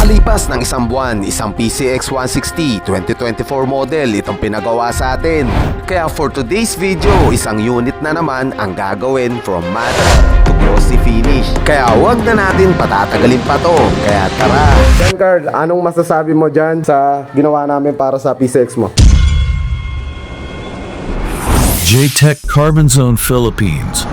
Makalipas ng isang buwan, isang PCX 160 2024 model itong pinagawa sa atin. Kaya for today's video, isang unit na naman ang gagawin from matte to glossy finish. Kaya wag na natin patatagalin pa to. Kaya tara! Then Carl, anong masasabi mo dyan sa ginawa namin para sa PCX mo? J-Tech Carbon Zone Philippines.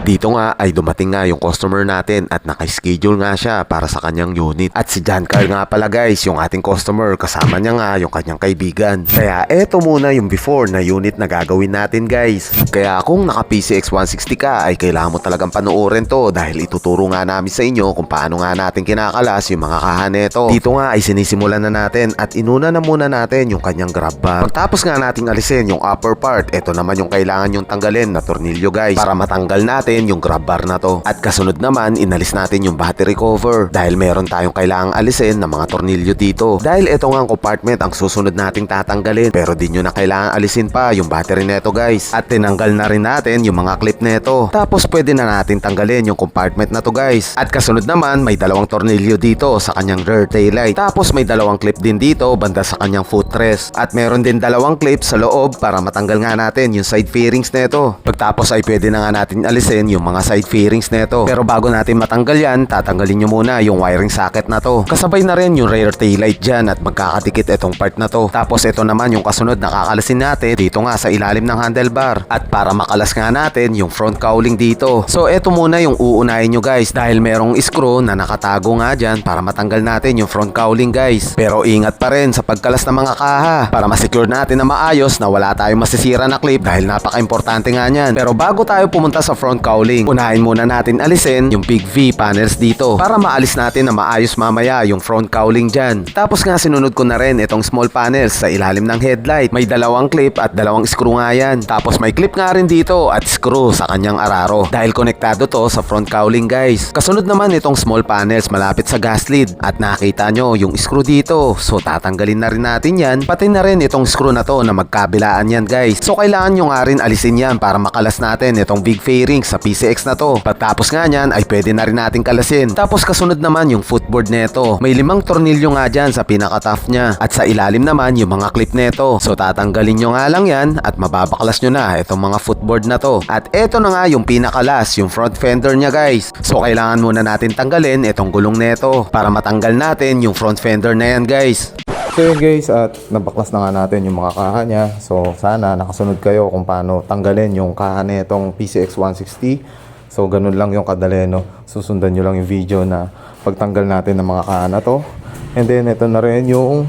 Dito nga ay dumating nga yung customer natin at naka-schedule nga siya para sa kanyang unit. At si John Carl nga pala guys, yung ating customer, kasama niya nga yung kanyang kaibigan. Kaya eto muna yung before na unit na gagawin natin guys. Kaya kung naka PCX 160 ka ay kailangan mo talagang panoorin to dahil ituturo nga namin sa inyo kung paano nga natin kinakalas yung mga kaha neto. Dito nga ay sinisimulan na natin at inuna na muna natin yung kanyang grab bar. Pagtapos nga nating alisin yung upper part, eto naman yung kailangan yung tanggalin na tornilyo guys para matanggal natin yung grab bar na to. At kasunod naman, inalis natin yung battery cover dahil meron tayong kailangang alisin ng mga tornilyo dito. Dahil ito nga ang compartment ang susunod nating tatanggalin, pero di nyo na kailangan alisin pa yung battery neto guys. At tinanggal na rin natin yung mga clip neto. Tapos pwede na natin tanggalin yung compartment na to guys. At kasunod naman, may dalawang tornilyo dito sa kanyang rear taillight. Tapos may dalawang clip din dito banda sa kanyang footrest. At meron din dalawang clip sa loob para matanggal nga natin yung side fairings neto. Pagtapos ay pwede na nga natin alisin yung mga side fairings neto. Pero bago natin matanggal yan, tatanggalin nyo muna yung wiring socket na to. Kasabay na rin yung rear taillight dyan at magkakadikit itong part na to. Tapos ito naman yung kasunod na kakalasin natin dito nga sa ilalim ng handlebar. At para makalas nga natin yung front cowling dito. So ito muna yung uunahin nyo guys dahil merong screw na nakatago nga dyan para matanggal natin yung front cowling guys. Pero ingat pa rin sa pagkalas ng mga kaha para masecure natin na maayos na wala tayong masisira na clip dahil napaka-importante nga nyan. Pero bago tayo pumunta sa front cowling, unahin muna natin alisin yung big V panels dito para maalis natin na maayos mamaya yung front cowling dyan. Tapos nga sinunod ko na rin itong small panels sa ilalim ng headlight. May dalawang clip at dalawang screw nga yan. Tapos may clip nga rin dito at screw sa kanyang araro dahil konektado to sa front cowling guys. Kasunod naman itong small panels malapit sa gas lid at nakita nyo yung screw dito. So tatanggalin na rin natin yan. Pati na rin itong screw na to na magkabilaan yan guys. So kailangan nyo nga rin alisin yan para makalas natin itong big fairings sa PCX na to. Pagtapos nga nyan ay pwede na rin natin kalasin. Tapos kasunod naman yung footboard neto. May 5 tornilyo nga dyan sa pinaka-tough nya. At sa ilalim naman yung mga clip neto. So tatanggalin nyo nga lang yan at mababaklas nyo na itong mga footboard na to. At eto na nga yung pinakalas, yung front fender nya guys. So kailangan muna natin tanggalin itong gulong neto para matanggal natin yung front fender na yan guys. So yun guys, at nabaklas na nga natin yung mga kaha niya. So sana nakasunod kayo kung paano tanggalin yung kaha nitong PCX 160. So ganun lang yung kadali, no? Susundan nyo lang yung video na pagtanggal natin ng mga kaha na to. And then ito na rin yung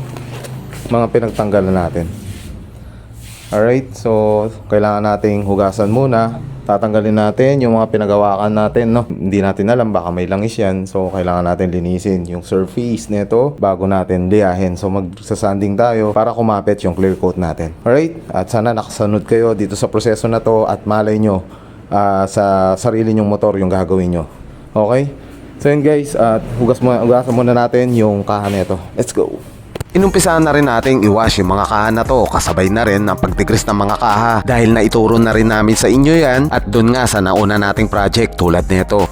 mga pinagtanggalan natin. Alright, so kailangan nating hugasan muna. Tatanggalin natin yung mga pinagawakan natin, no? Hindi natin alam, baka may langis yan. So kailangan natin linisin yung surface nito bago natin liyahin. So magsasanding tayo para kumapit yung clear coat natin. Alright, at sana nakasunod kayo dito sa proseso na to at malay nyo sa sarili nyong motor yung gagawin nyo. Okay? So yun guys, at hugasan muna natin yung kaha nito. Let's go! Inumpisahan na rin nating i-wash yung mga kaha na to kasabay na rin ang pagtigris ng mga kaha dahil naituro na rin namin sa inyo yan at dun nga sa nauna nating project tulad nito.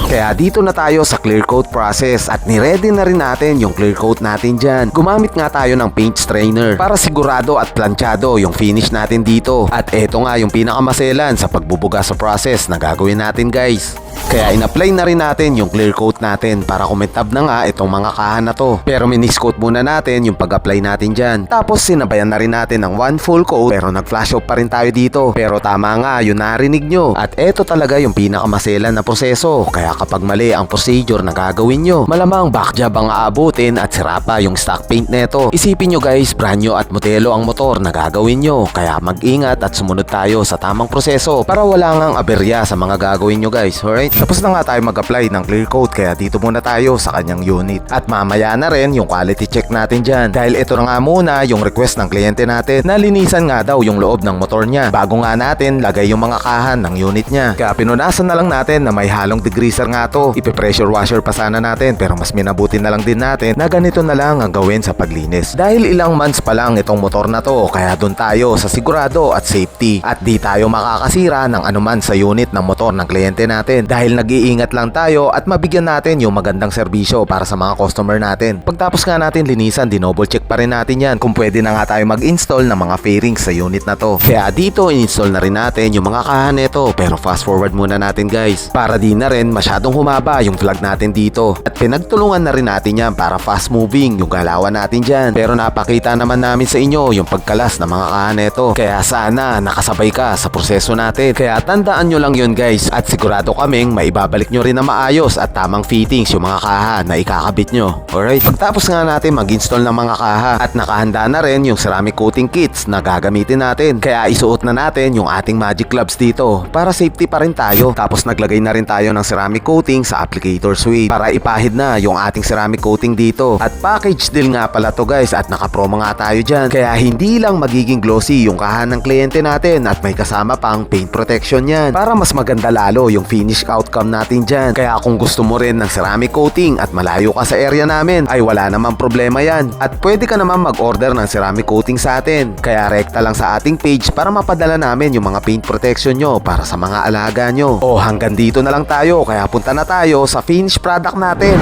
Kaya dito na tayo sa clear coat process at niready na rin natin yung clear coat natin dyan. Gumamit nga tayo ng paint strainer para sigurado at planchado yung finish natin dito. At eto nga yung pinakamaselan sa pagbubuga sa process na gagawin natin guys. Kaya in-apply na rin natin yung clear coat natin para kumitab na nga itong mga kaha na to. Pero minis coat muna natin yung pag-apply natin dyan. Tapos sinabayan na rin natin ng 1 full coat pero nag-flash off pa rin tayo dito. Pero tama nga yung narinig nyo. At eto talaga yung pinakamaselan na proseso. Kaya kapag mali ang procedure na gagawin nyo, malamang backjob ang aabutin at sira pa yung stock paint neto. Isipin nyo guys, brand new at modelo ang motor na gagawin nyo. Kaya mag-ingat at sumunod tayo sa tamang proseso para wala ngang aberya sa mga gagawin nyo guys. Alright? Tapos na nga tayo mag-apply ng clear coat kaya dito muna tayo sa kanyang unit. At mamaya na rin yung quality check natin dyan. Dahil ito na nga muna yung request ng kliyente natin na linisan nga daw yung loob ng motor niya bago nga natin lagay yung mga kahan ng unit niya. Kaya pinunasan na lang natin na may halong degreaser nga to. Ipe-pressure washer pa sana natin pero mas minabuti na lang din natin na ganito na lang ang gawin sa paglinis. Dahil ilang months pa lang itong motor na to kaya dun tayo sa sigurado at safety. At di tayo makakasira ng anuman sa unit ng motor ng kliyente natin. dahil nag-iingat lang tayo at mabigyan natin yung magandang serbisyo para sa mga customer natin. Pagtapos nga natin linisan, dinoble check pa rin natin yan kung pwede na nga tayo mag-install ng mga fairings sa unit na to. Kaya dito in-install na rin natin yung mga kaha nito, pero fast forward muna natin guys para di na rin masyadong humaba yung vlog natin dito. At pinagtulungan na rin natin yan para fast moving yung galawan natin dyan. Pero napakita naman namin sa inyo yung pagkalas ng mga kaha nito. Kaya sana nakasabay ka sa proseso natin. Kaya tandaan nyo lang yun guys, at sigurado kaming maibabalik nyo rin na maayos at tamang fittings yung mga kaha na ikakabit nyo. Alright, pagtapos nga natin mag-install ng mga kaha at nakahanda na rin yung ceramic coating kits na gagamitin natin. Kaya isuot na natin yung ating magic gloves dito para safety pa rin tayo. Tapos naglagay na rin tayo ng ceramic coating sa applicator switch para ipahid na yung ating ceramic coating dito. At package deal nga pala to guys, at nakapromo nga tayo dyan. Kaya hindi lang magiging glossy yung kaha ng kliyente natin at may kasama pang paint protection yan para mas maganda lalo yung finish outcome natin dyan. Kaya kung gusto mo rin ng ceramic coating at malayo ka sa area namin, ay wala namang problema yan. At pwede ka naman mag-order ng ceramic coating sa atin. Kaya rekta lang sa ating page para mapadala namin yung mga paint protection nyo para sa mga alaga nyo. O hanggang dito na lang tayo, kaya punta na tayo sa finished product natin.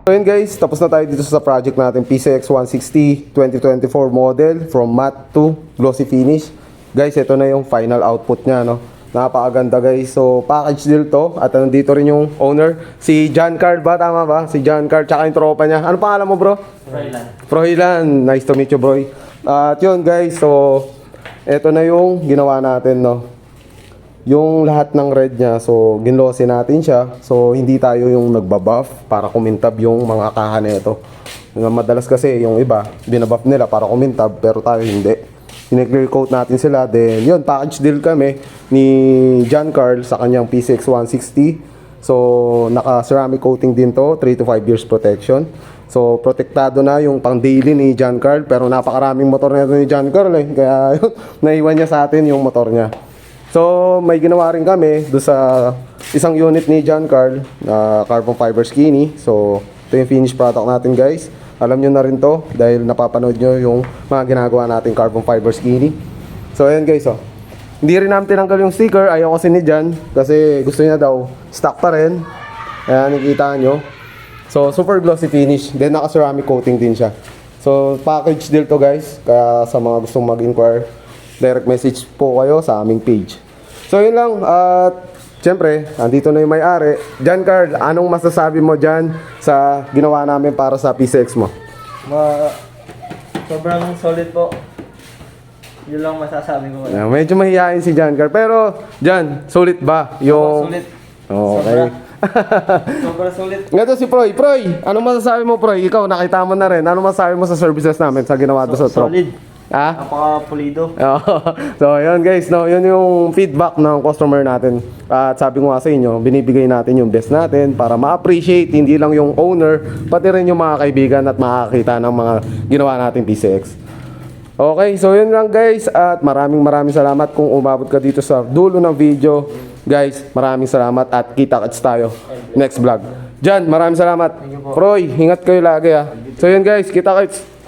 So yun guys, tapos na tayo dito sa project natin, PCX 160 2024 model from matte to glossy finish. Guys, ito na yung final output nya, no? Napakaganda guys. So package deal to, at nandito rin yung owner, si John Carl ba? Tama ba? Si John Carl, tsaka yung tropa niya. Ano pangalan mo bro? Froilan. Froilan, nice to meet you bro. At yun guys, so ito na yung ginawa natin, no? Yung lahat ng red niya, so ginlossy natin siya. So hindi tayo yung nagbabuff para kumintab yung mga kaha nito. Madalas kasi yung iba, binabuff nila para kumintab, pero tayo hindi. Sineclear coat natin sila. Then yun, package deal kami ni John Carl sa kanyang PCX 160. So naka ceramic coating din to, 3 to 5 years protection. So protektado na yung pang daily ni John Carl, pero napakaraming motor nito ni John Carl eh. Kaya yun, naiwan niya sa atin yung motor niya. So may ginawa rin kami do sa isang unit ni John Carl na carbon fiber skinny. So ito yung finished product natin guys. Alam nyo na rin to dahil napapanood nyo yung mga ginagawa natin carbon fiber skinny. So ayan guys, oh. Hindi rin namin tinanggal yung sticker. Ayaw kasi ni John kasi gusto niya daw stock pa rin. Ayan, nakikita nyo. So super glossy finish. Then naka ceramic coating din siya. So package deal to guys. Kaya sa mga gustong mag-inquire, direct message po kayo sa aming page. So yun lang. At siyempre, andito na yung may-ari. John Carl, anong masasabi mo dyan sa ginawa namin para sa PCX mo? Sobrang solid po. Yun lang masasabi ko. Medyo mahihain si John Carl. Pero, John, sulit ba? Yung... Sulit. Okay. Sobrang sulit. Ngayon si Proy. Proy, anong masasabi mo, Proy? Ikaw, nakita mo na rin. Anong masasabi mo sa services namin sa ginawa doon sa truck? Solid. Ha? Napaka-pulido. So, yun guys, no, yun yung feedback ng customer natin. At sabi ko nga sa inyo, binibigay natin yung best natin para ma-appreciate hindi lang yung owner, pati rin yung mga kaibigan at makakita ng mga ginawa nating PCX. Okay, so yun lang guys, at maraming salamat kung umabot ka dito sa dulo ng video. Guys, maraming salamat at kita-kits tayo next vlog. Jan, maraming salamat. Roy, ingat kayo lagi ha. So yun guys, kita-kits.